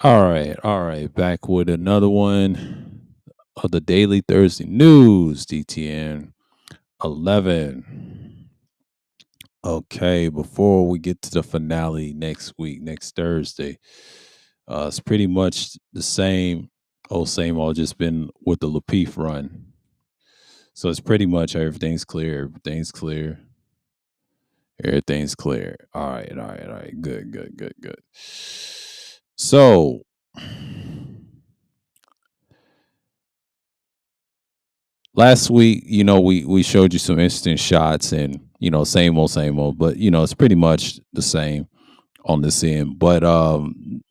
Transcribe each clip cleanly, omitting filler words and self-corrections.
All right. Back with another one of the Daily Thursday News, DTN 11. Okay, before we get to the finale next week, next Thursday, it's pretty much the same old, just been with the Lapeef run. So it's pretty much everything's clear. All right. Good. So last week, we showed you some interesting shots and same old, but it's pretty much the same on this end. But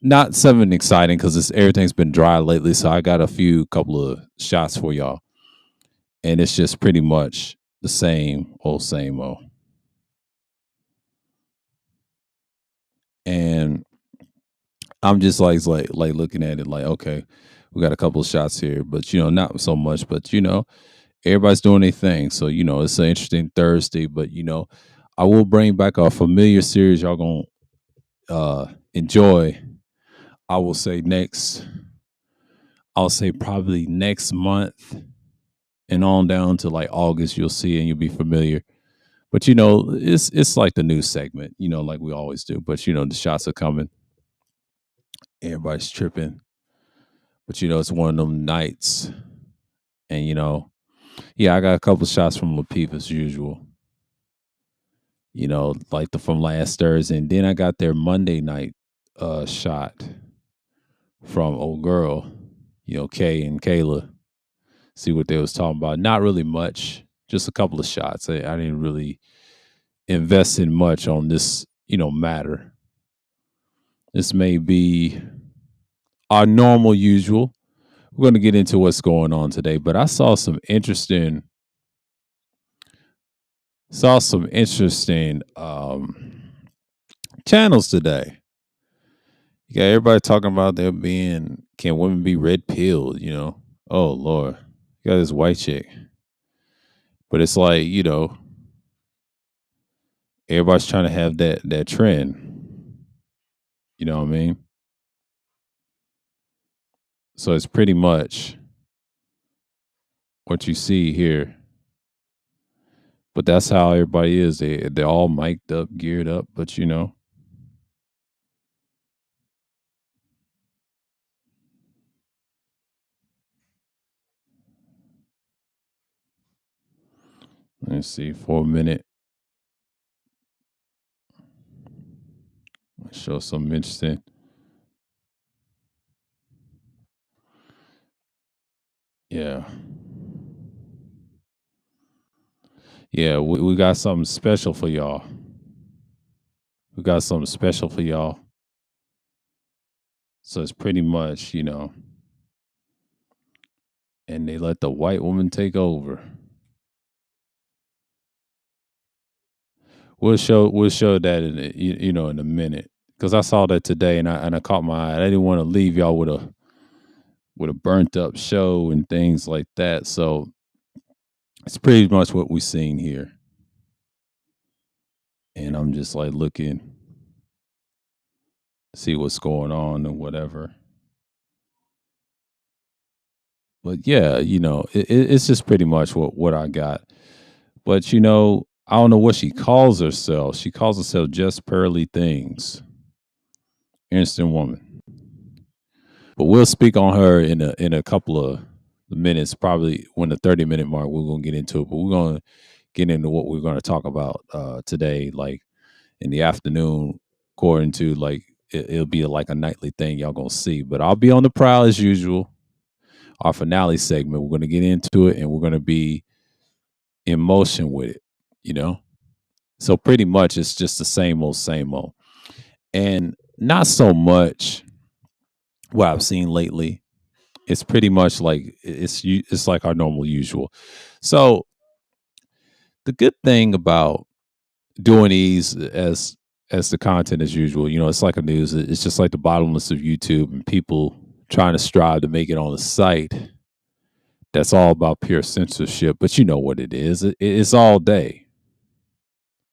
not something exciting because it's everything's been dry lately. So I got a couple of shots for y'all. And it's just pretty much the same old. And I'm just like looking at it like, okay, we got a couple of shots here, but not so much. But everybody's doing their thing. So, it's an interesting Thursday, but I will bring back a familiar series y'all gonna enjoy. I will say I'll say probably next month and on down to like August, you'll see and you'll be familiar. But it's like the news segment, like we always do. But the shots are coming, everybody's tripping. But it's one of them nights, and yeah, I got a couple shots from Lapeef as usual. Like the from last Thursday. And then I got their Monday night shot from old girl, Kay and Kayla. See what they was talking about. Not really much, just a couple of shots. I didn't really invest in much on this, matter. This may be our normal usual. We're going to get into what's going on today, but I saw some interesting channels today. You got everybody talking about there being can women be red pilled, Oh Lord. You got this white chick. But it's like, everybody's trying to have that trend. You know what I mean? So it's pretty much what you see here. But that's how everybody is. They're all mic'd up, geared up, but let's see, for a minute. Let's show something interesting. Yeah. Yeah, we got something special for y'all. We got something special for y'all. So it's pretty much, and they let the white woman take over. We'll show that in a minute because I saw that today and I caught my eye. I didn't want to leave y'all with a burnt up show and things like that. So it's pretty much what we've seen here, and I'm just like looking, see what's going on and whatever. But yeah, it's just pretty much what I got. But I don't know what she calls herself. She calls herself just Pearly Things, Instant Woman. But we'll speak on her in a couple of minutes, probably when the 30-minute mark. We're gonna get into it, but we're gonna get into what we're gonna talk about today, like in the afternoon, according to like it'll be like a nightly thing y'all gonna see. But I'll be on the prowl as usual. Our finale segment, we're gonna get into it, and we're gonna be in motion with it. You know, so pretty much it's just the same old, and not so much what I've seen lately. It's pretty much like it's like our normal usual. So the good thing about doing these as the content as usual, it's like a news. It's just like the bottomless of YouTube and people trying to strive to make it on a site that's all about pure censorship. But you know what it is. It's all day.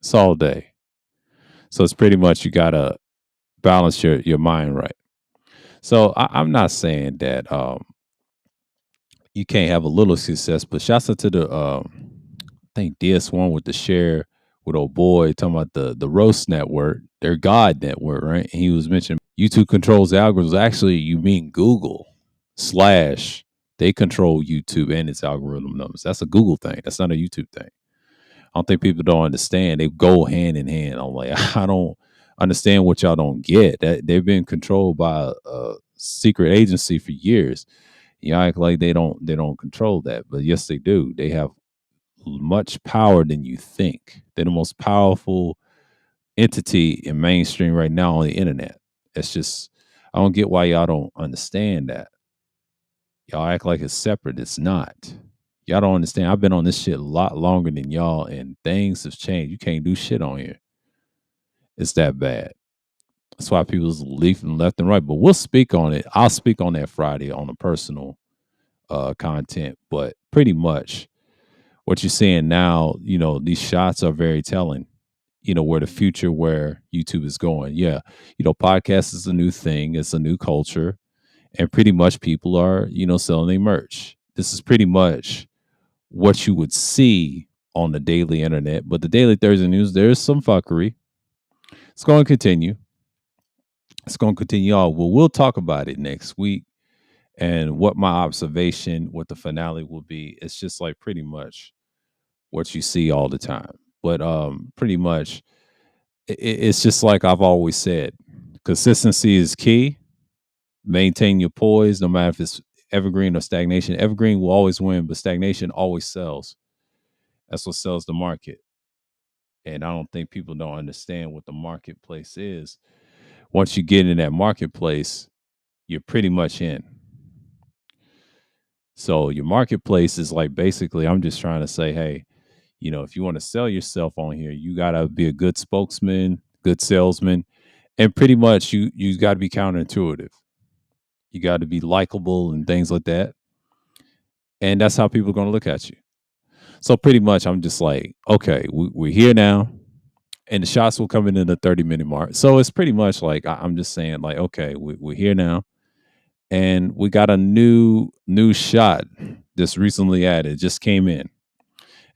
It's all day. So it's pretty much you gotta balance your mind right. So I'm not saying that you can't have a little success, but shouts out to the I think DS1 with the share with old boy talking about the roast network, their God network, right? And he was mentioning YouTube controls the algorithms. Actually, you mean Google slash they control YouTube and its algorithm numbers. That's a Google thing. That's not a YouTube thing. I don't think people don't understand. They go hand in hand. I'm like, I don't understand what y'all don't get. That they've been controlled by a secret agency for years. You act like they don't control that, but yes, they do. They have much power than you think. They're the most powerful entity in mainstream right now on the internet. It's just I don't get why y'all don't understand that. Y'all act like it's separate. It's not. Y'all don't understand. I've been on this shit a lot longer than y'all, and things have changed. You can't do shit on here. It's that bad. That's why people's leaving left and right. But we'll speak on it. I'll speak on that Friday on the personal content. But pretty much what you're seeing now, these shots are very telling. Where the future, where YouTube is going. Yeah, podcast is a new thing. It's a new culture, and pretty much people are, selling their merch. This is pretty much what you would see on the daily internet. But the daily Thursday news, there's some fuckery. It's going to continue. It's going to continue on. Well, we'll talk about it next week and what my observation, what the finale will be. It's just like pretty much what you see all the time. But pretty much, it's just like I've always said, consistency is key. Maintain your poise, no matter if it's evergreen or stagnation. Evergreen will always win, but stagnation always sells. That's what sells the market. And I don't think people don't understand what the marketplace is. Once you get in that marketplace, you're pretty much in. So your marketplace is like basically, I'm just trying to say, hey, if you want to sell yourself on here, you gotta be a good spokesman, good salesman, and pretty much you got to be counterintuitive. You got to be likable and things like that, and that's how people are going to look at you. So pretty much, I'm just like, okay, we're here now, and the shots will come in the 30-minute mark. So it's pretty much like I'm just saying, like, okay, we're here now, and we got a new shot that's recently added, just came in,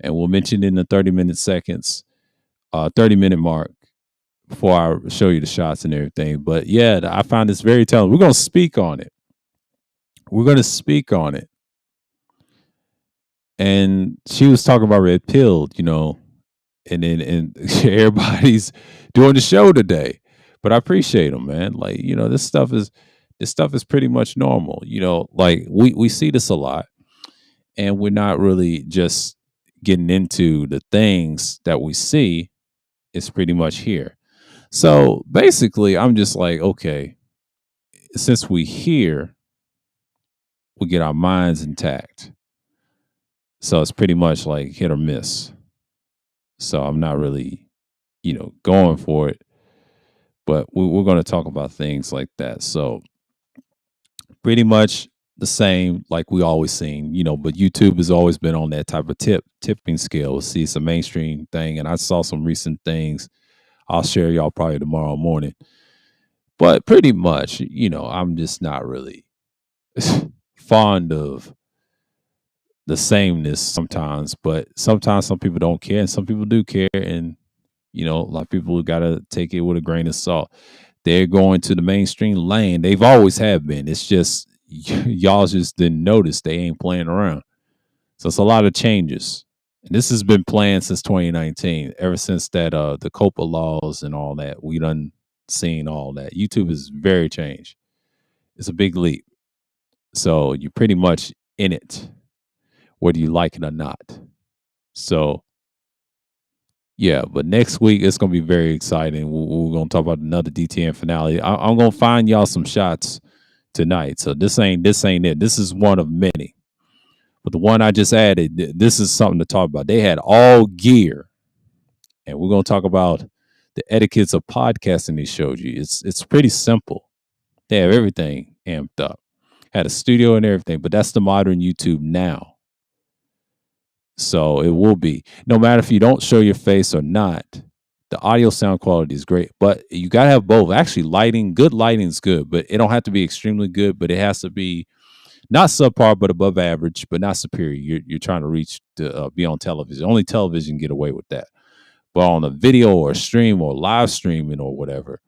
and we'll mention it in the 30-minute mark before I show you the shots and everything. But yeah, I found this very telling. We're gonna speak on it. We're gonna speak on it. And she was talking about red pilled, and then everybody's doing the show today. But I appreciate them, man. Like, this stuff is pretty much normal. Like we see this a lot, and we're not really just getting into the things that we see. It's pretty much here. So basically, I'm just like, okay, since we here, we get our minds intact. So it's pretty much like hit or miss. So I'm not really, going for it. But we're going to talk about things like that. So pretty much the same, like we always seen, but YouTube has always been on that type of tipping scale. See, it's a mainstream thing. And I saw some recent things. I'll share y'all probably tomorrow morning. But pretty much, I'm just not really fond of the sameness sometimes, but sometimes some people don't care and some people do care. And, a lot of people got to take it with a grain of salt. They're going to the mainstream lane. They've always have been. It's just y'all just didn't notice they ain't playing around. So it's a lot of changes. And this has been planned since 2019, ever since that the COPA laws and all that. We done seen all that. YouTube is very changed. It's a big leap. So you're pretty much in it, whether you like it or not. So yeah, but next week it's gonna be very exciting. We're gonna talk about another DTN finale. I'm gonna find y'all some shots tonight. So this ain't it. This is one of many. But the one I just added, this is something to talk about. They had all gear, and we're gonna talk about the etiquettes of podcasting. They showed you. It's pretty simple. They have everything amped up. Had a studio and everything, but that's the modern YouTube now. So it will be no matter if you don't show your face or not. The audio sound quality is great, but you gotta have both. Actually, good lighting is good, but it don't have to be extremely good, but it has to be not subpar, but above average, but not superior. You're trying to reach to be on television. Only television can get away with that. But on a video or stream or live streaming or whatever,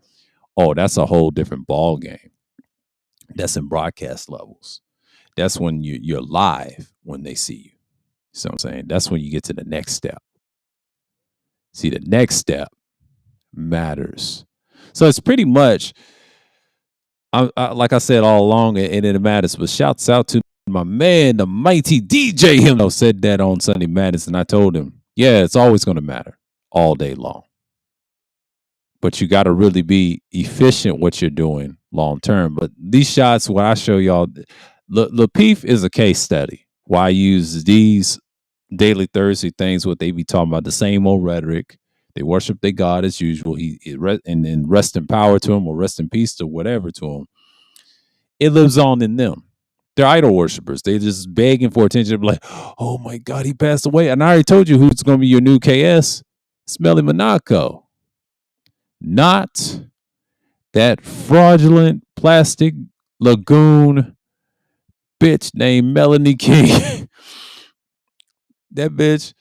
oh, that's a whole different ball game. That's in broadcast levels. That's when you're live when they see you. See what I'm saying? That's when you get to the next step. See, the next step matters. So it's pretty much, like I said all along, and it matters. But shouts out to my man, the mighty DJ Him, said that on Sunday Madness, and I told him, yeah, it's always going to matter all day long. But you got to really be efficient what you're doing long term. But these shots, what I show y'all, Lapeef is a case study. Why I use these Daily Thursday things, what they be talking about, the same old rhetoric. They worship their God as usual. And rest in power to him, or rest in peace to whatever to him. It lives on in them. They're idol worshipers. They just begging for attention. They're like, oh my God, he passed away. And I already told you who's going to be your new KS. Smelly Monaco. Not that fraudulent plastic lagoon bitch named Melanie King. That bitch,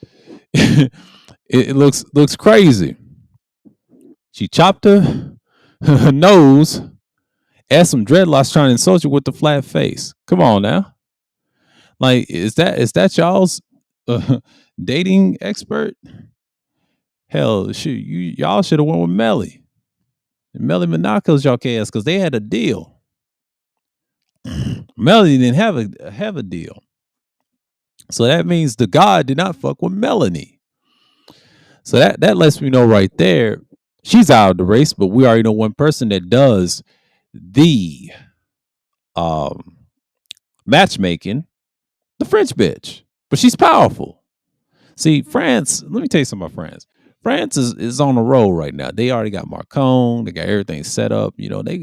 it looks crazy. She chopped her nose, had some dreadlocks, trying to insult you with the flat face. Come on now. Like, is that y'all's dating expert? Hell, shoot, y'all should have went with Melly. Melly Monaco's y'all KS because they had a deal. Melody didn't have a deal. So that means the God did not fuck with Melanie. So that lets me know right there, she's out of the race, but we already know one person that does the matchmaking, the French bitch. But she's powerful. See, France, let me tell you something about France. France is on a roll right now. They already got Macron, they got everything set up. You know, they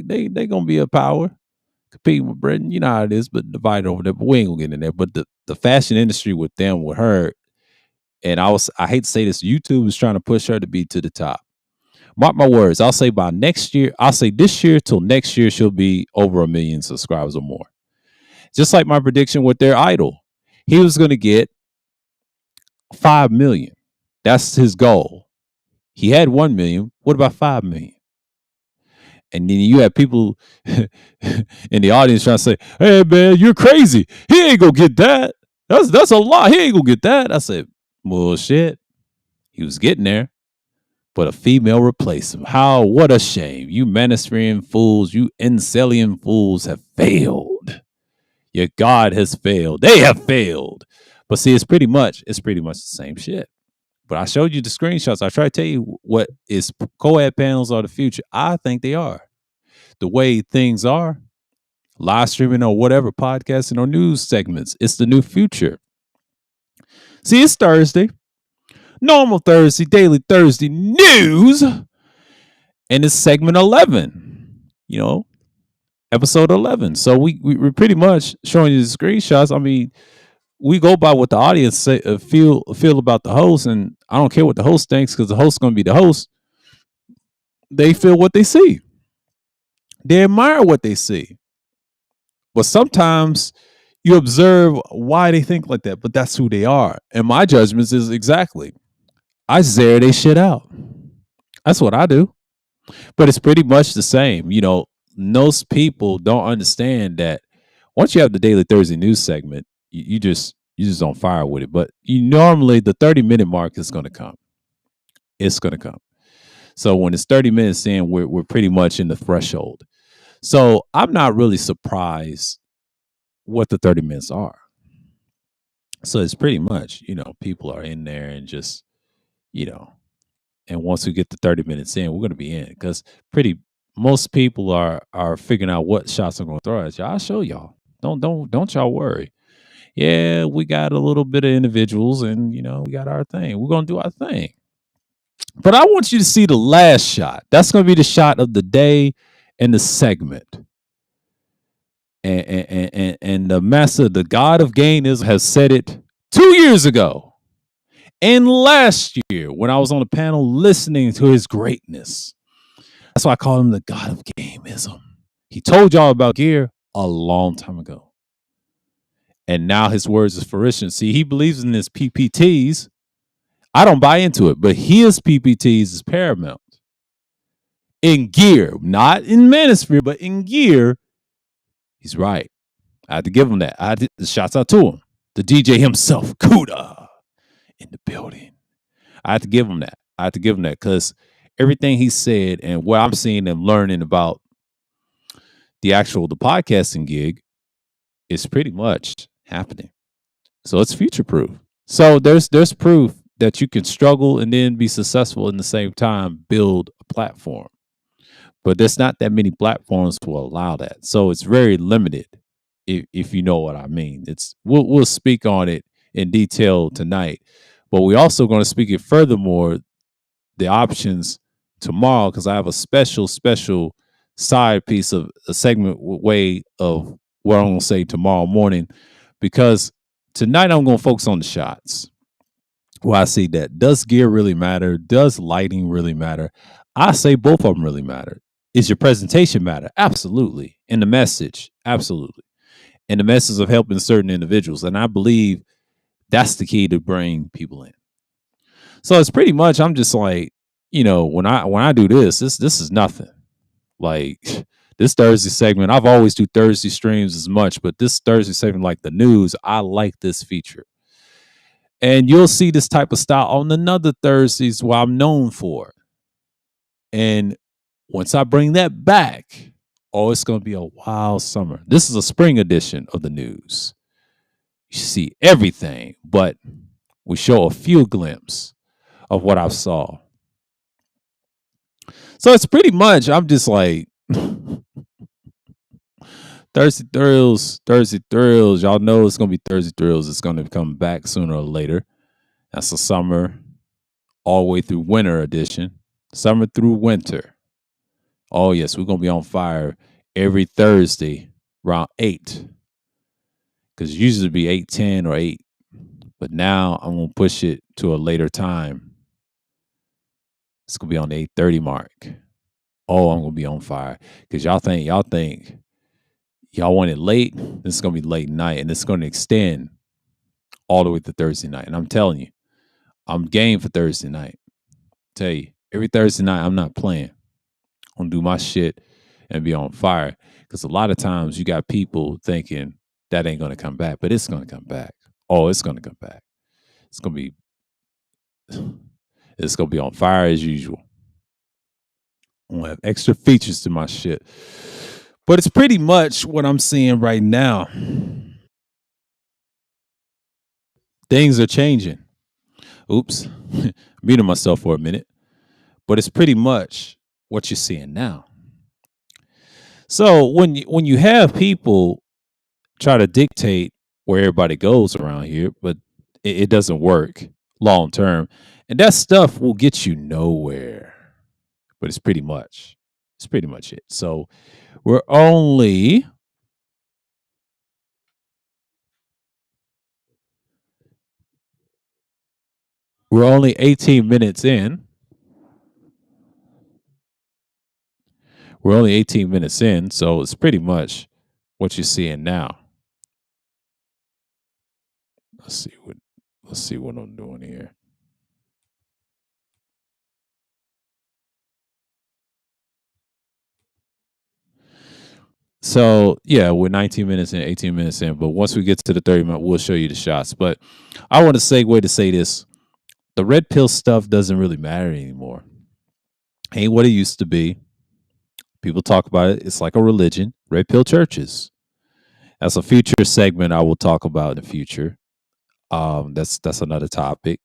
gonna be a power. Competing with Britain, you know how it is, but divided over there. But we ain't gonna get in there. But the fashion industry with them, with her, and I hate to say this, YouTube is trying to push her to be to the top. Mark my words, I'll say by next year, I'll say this year till next year, she'll be over 1 million subscribers or more. Just like my prediction with their idol. He was gonna get 5 million. That's his goal. He had 1 million. What about 5 million? And then you have people in the audience trying to say, hey, man, you're crazy. He ain't going to get that. That's a lot. He ain't going to get that. I said, well, shit. He was getting there. But a female replaced him. What a shame. You manospherean fools, you incelian fools have failed. Your God has failed. They have failed. But see, it's pretty much the same shit. But I showed you the screenshots. I try to tell you what is co-ed panels are the future. I think they are. The way things are, live streaming or whatever, podcasting or news segments, it's the new future. See, it's Thursday. Normal Thursday, Daily Thursday news. And it's segment 11. You know, episode 11. So we're pretty much showing you the screenshots. I mean, we go by what the audience say, feel about the host, and I don't care what the host thinks because the host's going to be the host. They feel what they see. They admire what they see. But sometimes you observe why they think like that, but that's who they are. And my judgments is exactly, I zare they shit out. That's what I do. But it's pretty much the same. You know, most people don't understand that once you have the Daily Thursday news segment, you just on fire with it. But you normally the 30-minute mark is going to come. It's going to come. So when it's 30 minutes in, we're pretty much in the threshold. So I'm not really surprised what the 30 minutes are. So it's pretty much, you know, people are in there and just, you know, and once we get the 30 minutes in, we're going to be in because most people are figuring out what shots I'm going to throw at y'all. I'll show y'all. Don't y'all worry. Yeah, we got a little bit of individuals and, you know, we got our thing. We're going to do our thing. But I want you to see the last shot. That's going to be the shot of the day and the segment. And the master, the God of gain has said it 2 years ago. And last year, when I was on the panel listening to his greatness, that's why I call him the god of gameism. He told y'all about gear a long time ago. And now his words is fruition. See, he believes in his PPTs. I don't buy into it, but his PPTs is paramount. In gear, not in manosphere, but in gear, he's right. I had to give him that. I did the shouts out to him. The DJ himself, Kuda, in the building. I had to give him that. I had to give him that because everything he said and what I'm seeing and learning about the podcasting gig is pretty much happening. So it's future proof. So there's proof that you can struggle and then be successful in the same time, build a platform. But there's not that many platforms to allow that. So it's very limited, if you know what I mean. We'll speak on it in detail tonight, but we're also going to speak it furthermore, the options tomorrow, because I have a special side piece of a segment way of what I'm going to say tomorrow morning, because tonight I'm going to focus on the shots. Well, I see that. Does gear really matter? Does lighting really matter? I say both of them really matter. Is your presentation matter? Absolutely. And the message? Absolutely. And the message of helping certain individuals. And I believe that's the key to bring people in. So it's pretty much, I'm just like, when I do this is nothing. Like this Thursday segment, I've always do Thursday streams as much, but this Thursday segment, like the news, I like this feature. And you'll see this type of style on another Thursdays where I'm known for. And once I bring that back, it's going to be a wild summer. This is a spring edition of the news. You see everything, but we show a few glimpses of what I saw. So it's pretty much, I'm just like, Thursday Thrills. Y'all know it's going to be Thursday Thrills. It's going to come back sooner or later. That's the summer, all the way through winter edition. Summer through winter. Oh, yes, we're going to be on fire every Thursday around 8. Because usually it'd be 8:10 or 8. But now I'm going to push it to a later time. It's going to be on the 8:30 mark. Oh, I'm going to be on fire. Because y'all think y'all want it late. This is going to be late night. And it's going to extend all the way to Thursday night. And I'm telling you, I'm game for Thursday night. Tell you, every Thursday night, I'm not playing. I'm going to do my shit and be on fire. Because a lot of times you got people thinking that ain't going to come back. But it's going to come back. Oh, it's going to come back. It's going to be on fire as usual. I'm going to have extra features to my shit. But it's pretty much what I'm seeing right now. Things are changing. Oops. Muted myself for a minute. But it's pretty much what you're seeing now. So when you have people try to dictate where everybody goes around here, but it doesn't work long term. And that stuff will get you nowhere. But it's pretty much it. So we're only 18 minutes in. We're only 18 minutes in, so it's pretty much what you're seeing now. Let's see what I'm doing here. So yeah, we're 19 minutes in, 18 minutes in, but once we get to the 30 minute, we'll show you the shots. But I want to segue to say this: the red pill stuff doesn't really matter anymore. Ain't what it used to be. People talk about it. It's like a religion. Red pill churches. That's a future segment I will talk about in the future. That's another topic,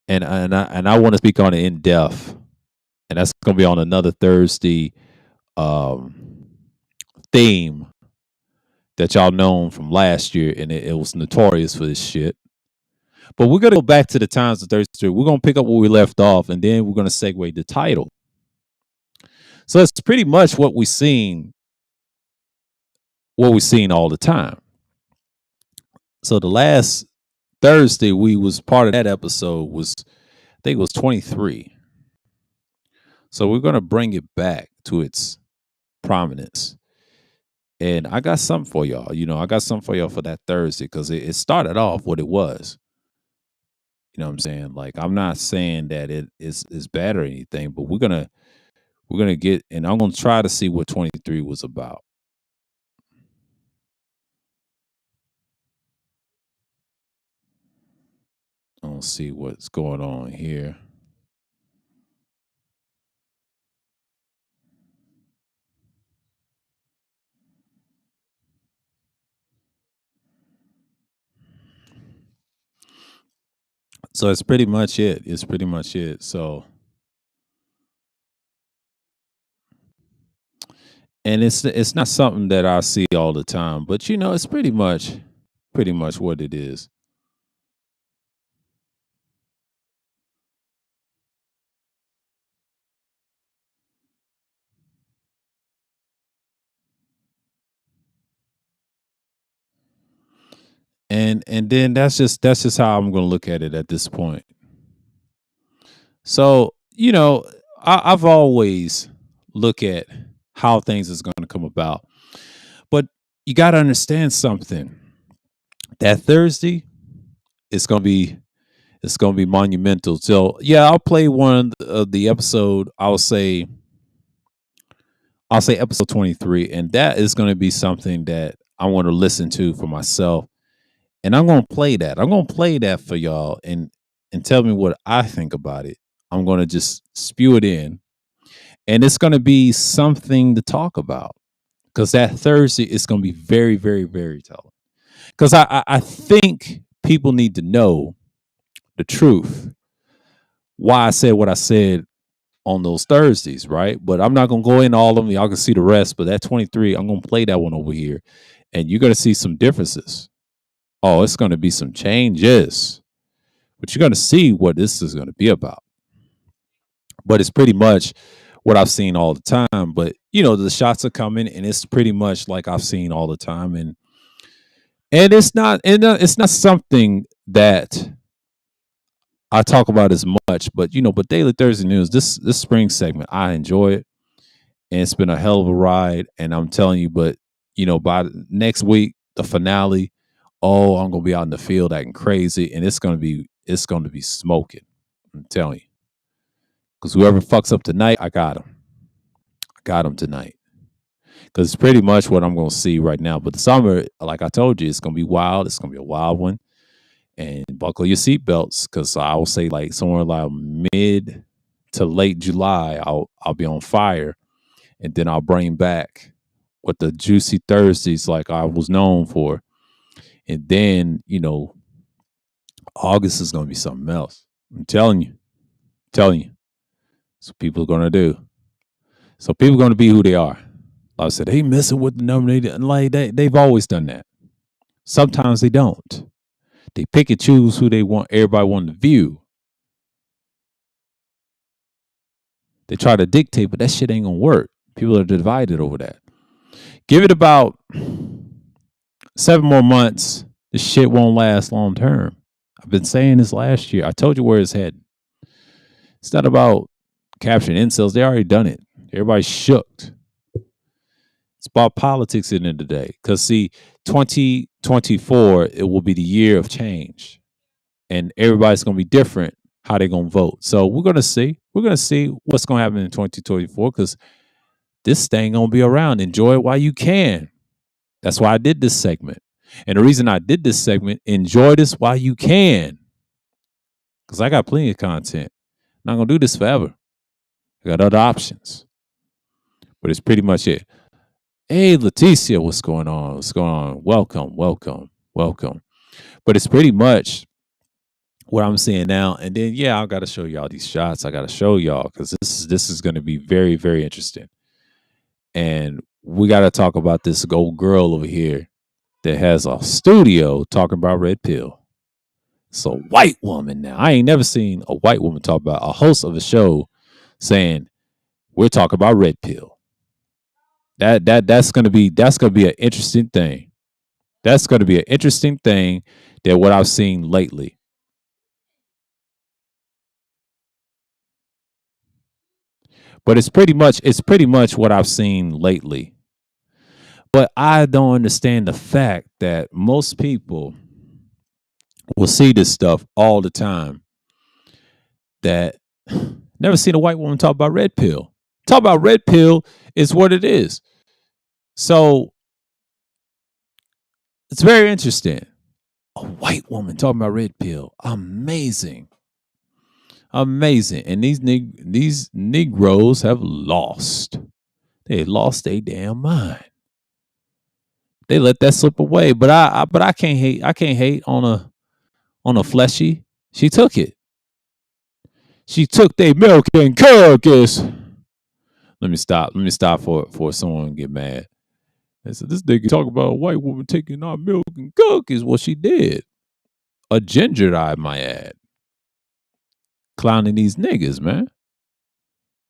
and I want to speak on it in depth, and that's going to be on another Thursday theme that y'all known from last year, and it was notorious for this shit. But we're gonna go back to the times of Thursday. We're gonna pick up where we left off, and then we're gonna segue the title. So it's pretty much what we've seen all the time. So the last Thursday, we was part of that episode was I think it was 23. So we're gonna bring it back to its prominence. And I got something for y'all. I got something for y'all for that Thursday because it started off what it was. You know what I'm saying? Like I'm not saying that it is bad or anything, but we're gonna get and I'm gonna try to see what 23 was about. I'm gonna see what's going on here. So it's pretty much it. It's pretty much it. So and it's not something that I see all the time, but it's pretty much what it is. And then that's just how I'm gonna look at it at this point. So, I've always look at how things is gonna come about. But you gotta understand something. That Thursday it's gonna be it's gonna be monumental. So yeah, I'll play one of the episode. I'll say episode 23, and that is gonna be something that I want to listen to for myself. And I'm gonna play that. I'm gonna play that for y'all and tell me what I think about it. I'm gonna just spew it in, and it's gonna be something to talk about because that Thursday is gonna be very, very, very telling. Because I think people need to know the truth. Why I said what I said on those Thursdays, right? But I'm not gonna go into all of them. Y'all can see the rest. But that 23, I'm gonna play that one over here, and you're gonna see some differences. Oh, it's gonna be some changes, but you're gonna see what this is gonna be about. But it's pretty much what I've seen all the time. But the shots are coming, and it's pretty much like I've seen all the time, and it's not something that I talk about as much. But Daily Thursday News, this spring segment, I enjoy it, and it's been a hell of a ride. And I'm telling you, but by next week, the finale, oh, I'm gonna be out in the field acting crazy, and it's gonna be smoking. I'm telling you, because whoever fucks up tonight, I got him. I got him tonight. Because it's pretty much what I'm gonna see right now. But the summer, like I told you, it's gonna be wild. It's gonna be a wild one, and buckle your seatbelts because I will say like somewhere like mid to late July, I'll be on fire, and then I'll bring back what the juicy Thursdays like I was known for, and then August is gonna be something else. I'm telling you. So people are gonna do. So people are gonna be who they are. Like I said, they messing with the nominated, and like they've always done that. Sometimes they don't. They pick and choose who they want. Everybody want to view. They try to dictate, but that shit ain't gonna work. People are divided over that. Give it about 7 more months. This shit won't last long term. I've been saying this last year. I told you where it's heading. It's not about capturing incels. They already done it. Everybody's shook. It's about politics in the end of the day. Because see, 2024, it will be the year of change. And everybody's gonna be different how they're gonna vote. So we're gonna see. We're gonna see what's gonna happen in 2024 because this thing gonna be around. Enjoy it while you can. That's why I did this segment. And the reason I did this segment, enjoy this while you can. Because I got plenty of content. I'm not gonna do this forever. I got other options. But it's pretty much it. Hey Leticia, what's going on? What's going on? Welcome, welcome, welcome. But it's pretty much what I'm seeing now. And then I gotta show y'all these shots. I gotta show y'all because this is gonna be very, very interesting. And we gotta talk about this old girl over here that has a studio talking about red pill. It's a white woman now. I ain't never seen a white woman talk about a host of a show saying we're talking about red pill. That's gonna be an interesting thing. That's going to be an interesting thing that what I've seen lately. But it's pretty much what I've seen lately. But I don't understand the fact that most people will see this stuff all the time that never seen a white woman talk about red pill. Talk about red pill is what it is. So it's very interesting. A white woman talking about red pill. Amazing. Amazing. And these Negroes have lost. They lost their damn mind. They let that slip away. But I can't hate. I can't hate on a fleshy. She took it. She took their milk and cookies. Let me stop. Let me stop for someone to get mad. I said, this nigga talk about a white woman taking our milk and cookies. Well, she did. A ginger, I might add. Clowning these niggas, man.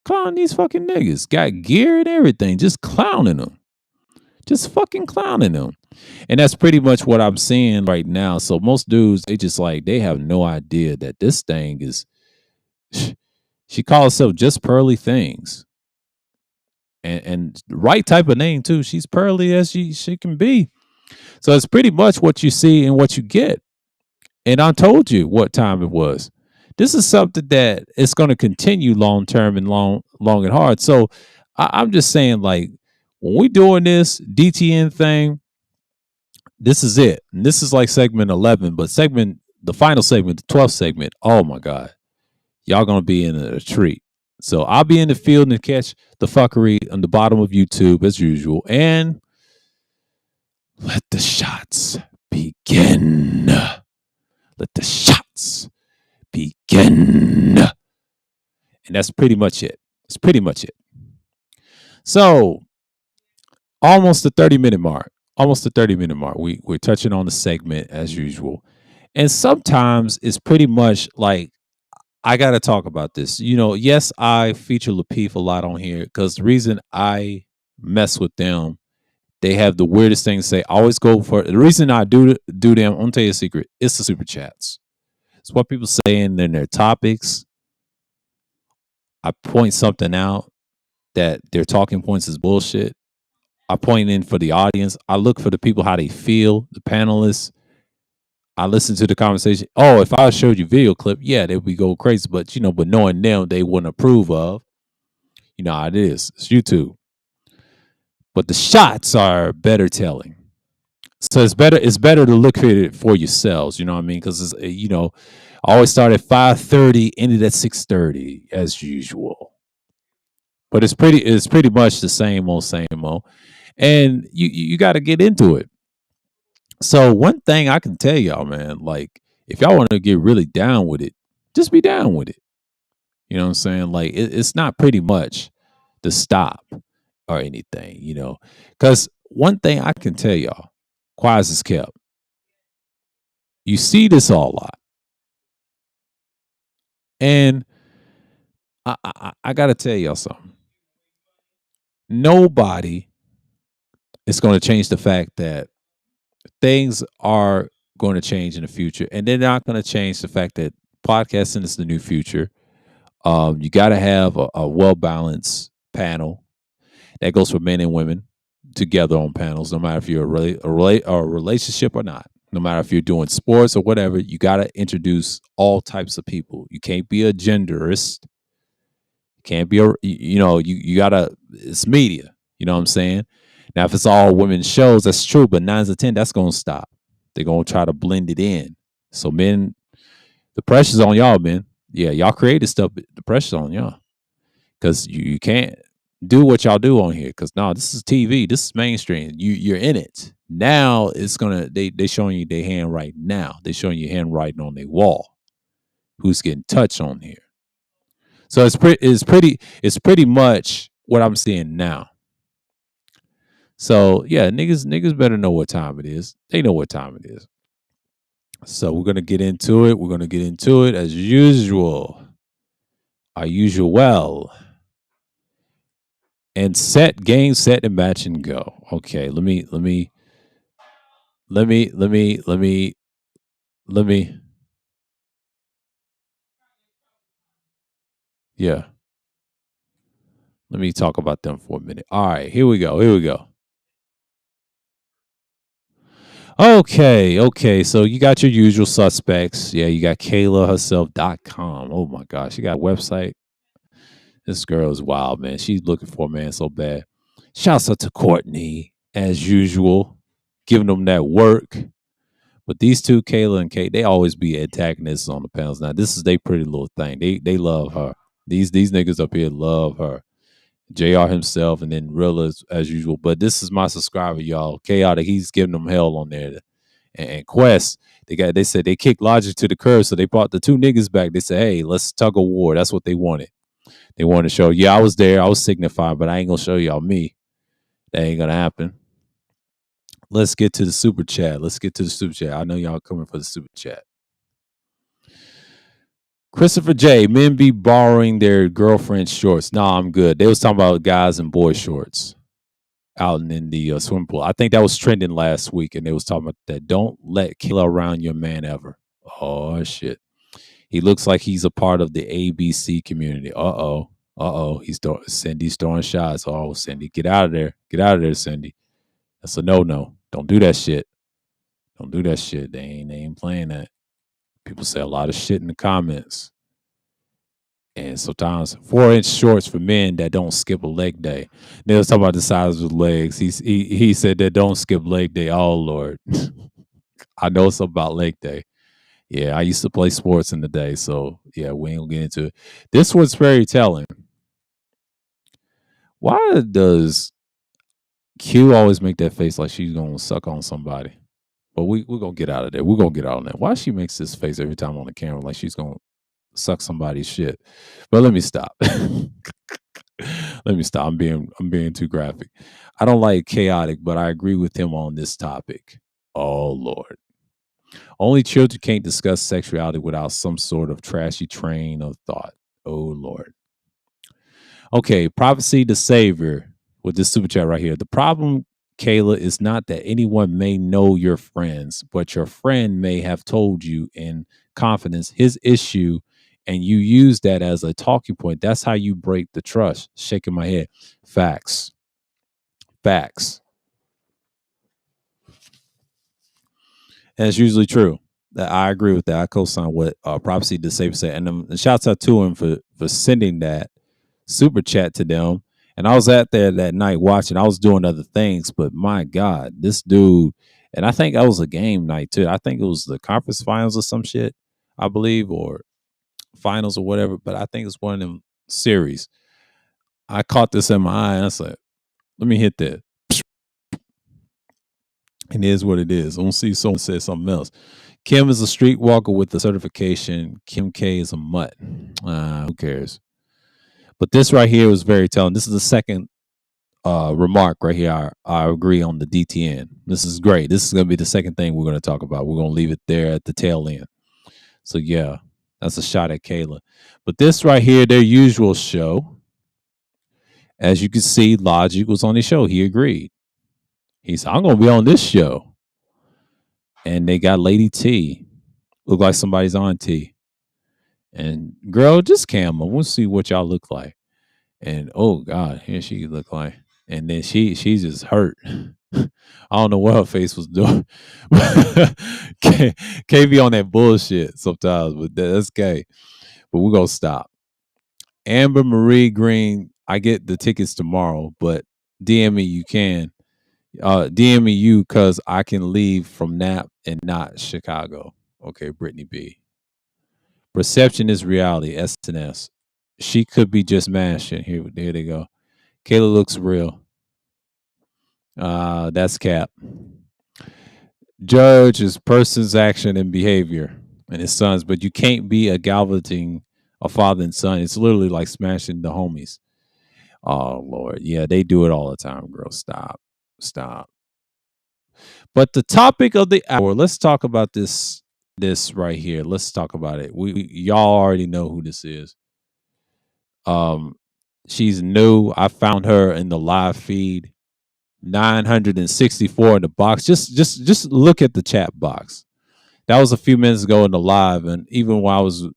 Clowning these fucking niggas. Got gear and everything. Just clowning them. Just fucking clowning them. And that's pretty much what I'm seeing right now. So most dudes, they just like, they have no idea that this thing is, she calls herself just pearly things. And the right type of name too. She's pearly as she can be. So it's pretty much what you see and what you get. And I told you what time it was. This is something that it's going to continue long term and long and hard. So I'm just saying, like, when we doing this DTN thing, this is it. And this is like segment 11, but the final segment, the 12th segment. Oh my God, y'all gonna be in a treat. So I'll be in the field and catch the fuckery on the bottom of YouTube as usual, and let the shots begin. Let the shots begin. And that's pretty much it. It's pretty much it. So almost the 30-minute mark. Almost the 30-minute mark. We're touching on the segment as usual. And sometimes it's pretty much like I gotta talk about this. Yes, I feature Lapeef a lot on here because the reason I mess with them, they have the weirdest thing to say. I always go for the reason I do them. I'm gonna tell you a secret. It's the super chats. It's what people say in their topics. I point something out that their talking points is bullshit. I point in for the audience. I look for the people how they feel, the panelists. I listen to the conversation. Oh, if I showed you video clip, yeah, they would go crazy. But knowing them, they wouldn't approve of. You know how it is. It's YouTube. But the shots are better telling. So it's better to look at it for yourselves. You know what I mean? Because I always start at 5:30, ended at 6:30 as usual. But it's pretty much the same old. And you got to get into it. So one thing I can tell y'all, man, like if y'all want to get really down with it, just be down with it. You know what I'm saying? Like it's not pretty much the stop or anything. Because one thing I can tell y'all, quiet as kept. You see this all a lot, and I got to tell y'all something. Nobody is going to change the fact that things are going to change in the future, and they're not going to change the fact that podcasting is the new future. You got to have a well balanced panel that goes for men and women together on panels, no matter if you're a relationship or not. No matter if you're doing sports or whatever, you got to introduce all types of people. You can't be a genderist. You can't be you gotta. It's media. You know what I'm saying? Now, if it's all women's shows, that's true. But 9 to 10, that's gonna stop. They're gonna try to blend it in. So men, the pressure's on y'all, man. Yeah, y'all created stuff, but the pressure's on y'all because you can't do what y'all do on here. Because no, this is TV. This is mainstream. You're in it now. It's gonna they showing you their hand right now. They showing you handwriting on their wall. Who's getting touched on here? So it's pretty much what I'm seeing now. So yeah, niggas better know what time it is. They know what time it is. So we're gonna get into it. We're gonna get into it as usual. Our usual. And set, game, set, and match and go. Okay, let me let me yeah, let me talk about them for a minute. All right, here we go. Here we go. Okay. So you got your usual suspects. Yeah, you got Kayla herself.com. Oh my gosh, she got a website. This girl is wild, man. She's looking for a man so bad. Shouts out to Courtney, as usual, giving them that work. But these two, Kayla and Kate, they always be antagonists on the panels. Now, this is their pretty little thing. They love her. These niggas up here love her. JR himself and then Rilla as usual. But this is my subscriber, y'all. Chaotic. He's giving them hell on there. And Quest, they said they kicked Logic to the curb, so they brought the two niggas back. They said, hey, let's tug a war. That's what they wanted. They wanted to show, yeah, I was there, I was signified, but I ain't gonna show y'all me. That ain't gonna happen. Let's get to the super chat. Let's get to the super chat. I know y'all coming for the super chat. Christopher J. Men be borrowing their girlfriend's shorts. Nah, I'm good. They was talking about guys and boy shorts out in the swimming pool. I think that was trending last week, and they was talking about that. Don't let Kayla around your man ever. Oh shit. He looks like he's a part of the ABC community. Uh oh. Cindy's throwing shots. Oh, Cindy, get out of there. Get out of there, Cindy. That's a no. Don't do that shit. Don't do that shit. They ain't playing that. People say a lot of shit in the comments. And sometimes 4-inch shorts for men that don't skip a leg day. They was talking about the size of his legs. He said that don't skip leg day. Oh Lord. I know something about leg day. Yeah, I used to play sports in the day, so yeah, we ain't gonna get into it. This one's very telling. Why does Q always make that face like she's gonna suck on somebody? But we're gonna get out of there. We're gonna get out of there. Why she makes this face every time on the camera like she's gonna suck somebody's shit? But let me stop. Let me stop. I'm being too graphic. I don't like chaotic, but I agree with him on this topic. Oh Lord. Only children can't discuss sexuality without some sort of trashy train of thought. Oh Lord. Okay, prophecy the savior with this super chat right here. The problem, Kayla, is not that anyone may know your friends, but your friend may have told you in confidence his issue, and you use that as a talking point. That's how you break the trust. Shaking my head. Facts. Facts. And it's usually true. That I agree with that. I co-sign what prophecy the savior said, and shouts out to him for sending that super chat to them. And I was out there that night watching. I was doing other things, but my God, this dude, and I think that was a game night too. I think it was the conference finals or some shit, I believe, or finals or whatever. But I think it's one of them series. I caught this in my eye and I said, let me hit that. And it is what it is. I don't see someone say something else. Kim is a streetwalker with the certification. Kim K is a mutt. Who cares? But this right here was very telling. This is the second remark right here. I agree on the DTN. This is great. This is going to be the second thing we're going to talk about. We're going to leave it there at the tail end. So yeah, that's a shot at Kayla. But this right here, their usual show. As you can see, Logic was on the show. He agreed. He said, I'm going to be on this show. And they got Lady T. Look like somebody's auntie. And girl, just cam. I want to see what y'all look like. And oh God, here she look like. And then she's just hurt. I don't know what her face was doing. Can't be on that bullshit sometimes, but that's gay. But we're gonna stop. Amber Marie Green, I get the tickets tomorrow, but DM me you can. DM me you because I can leave from Nap and not Chicago. Okay, Brittany B. Perception is reality. SNS. She could be just mashing. Here they go. Kayla looks real. That's Cap. Judge is person's action and behavior and his sons, but you can't be a galvanizing a father and son. It's literally like smashing the homies. Oh Lord, yeah, they do it all the time, girl. Stop. But the topic of the hour, let's talk about this right here. Let's talk about it. Y'all already know who this is. Um, she's new. I found her in the live feed 964 in the box. Just look at the chat box. That was a few minutes ago in the live, and even while I was,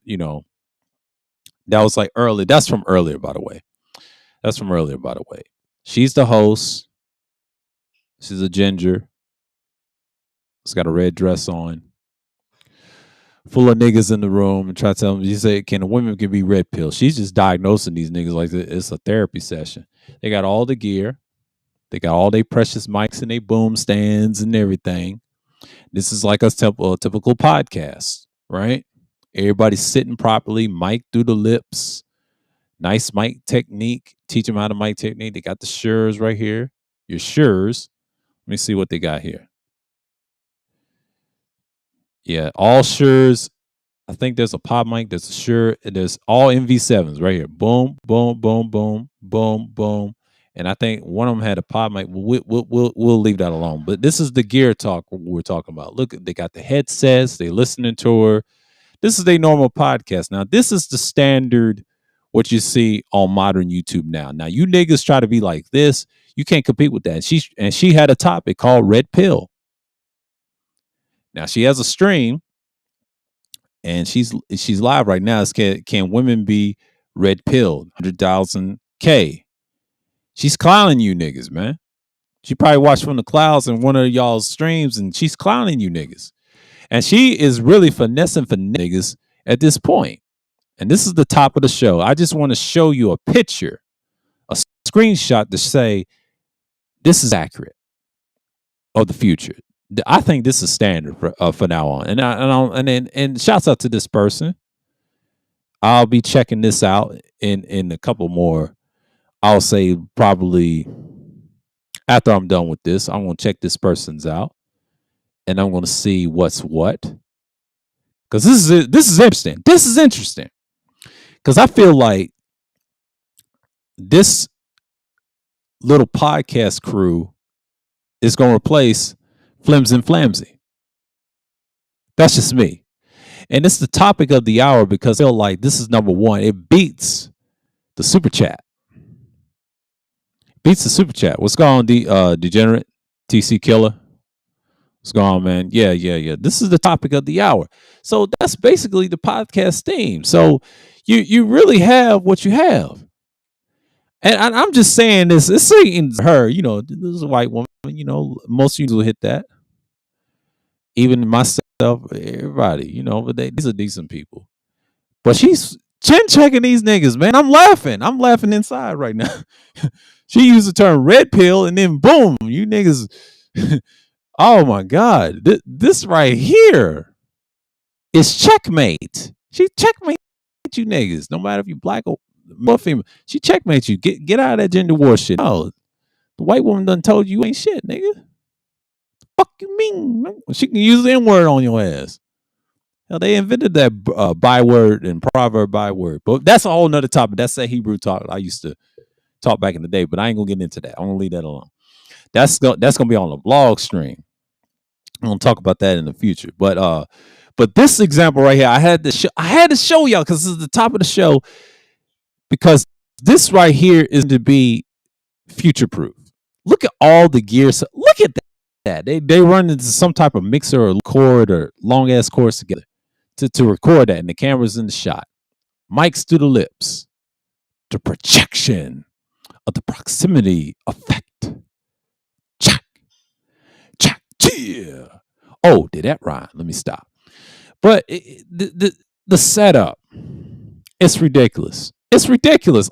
that was like early. That's from earlier, by the way. That's from earlier, by the way. She's the host. She's a ginger. She's got a red dress on. Full of niggas in the room and try to tell them, you say, can the women can be red pill? She's just diagnosing these niggas like it's a therapy session. They got all the gear. They got all their precious mics and their boom stands and everything. This is like a typical podcast, right? Everybody's sitting properly, mic through the lips, nice mic technique. Teach them how to mic technique. They got the Sures right here. Your Sures. Let me see what they got here. Yeah, all Sures. I think there's a pop mic. There's a Shure. There's all MV7s right here. Boom, boom, boom, boom, boom, boom. And I think one of them had a pop mic. We'll leave that alone. But this is the gear talk we're talking about. Look, they got the headsets. They listening to her. This is their normal podcast. Now, this is the standard what you see on modern YouTube now. Now, you niggas try to be like this. You can't compete with that. She had a topic called Red Pill. Now, she has a stream. And she's live right now. It's can women be red pilled? 100,000 K. She's clowning you niggas, man. She probably watched from the clouds in one of y'all's streams, and she's clowning you niggas. And she is really finessing for niggas at this point. And this is the top of the show. I just want to show you a picture, a screenshot to say this is accurate of the future. I think this is standard for now on. And shouts out to this person. I'll be checking this out in a couple more. I'll say probably after I'm done with this, I'm gonna check this person's out, and I'm gonna see what's what. Because this is interesting. This is interesting because I feel like this little podcast crew is gonna replace Flims and Flamsy. That's just me. And it's the topic of the hour because I feel like this is number one. It beats the super chat. Beats the super chat. What's going on, Degenerate? TC Killer? What's going on, man? Yeah. This is the topic of the hour. So that's basically the podcast theme. So you really have what you have. And I'm just saying this. It's saying her, this is a white woman, most of you will hit that. Even myself, everybody, but these are decent people. But she's chin checking these niggas, man. I'm laughing. I'm laughing inside right now. She used the term red pill, and then boom, you niggas. Oh my God. This right here is checkmate. She checkmate you niggas. No matter if you black or female. She checkmate you. Get out of that gender war shit. Oh, the white woman done told you ain't shit, nigga. Fuck you mean? She can use the N-word on your ass. Hell, they invented that byword and proverb byword. But that's a whole nother topic. That's that Hebrew talk I used to talk back in the day, but I ain't gonna get into that. I'm gonna leave that alone. That's gonna be on the blog stream. I'm gonna talk about that in the future. But this example right here, I had to show y'all because this is the top of the show. Because this right here is to be future proof. Look at all the gears. Look at that. They run into some type of mixer or cord or long ass cords together to record that, and the camera's in the shot. Mics to the lips. The projection of the proximity effect. Check. Yeah. Oh, did that rhyme? Let me stop. But the setup, it's ridiculous. It's ridiculous.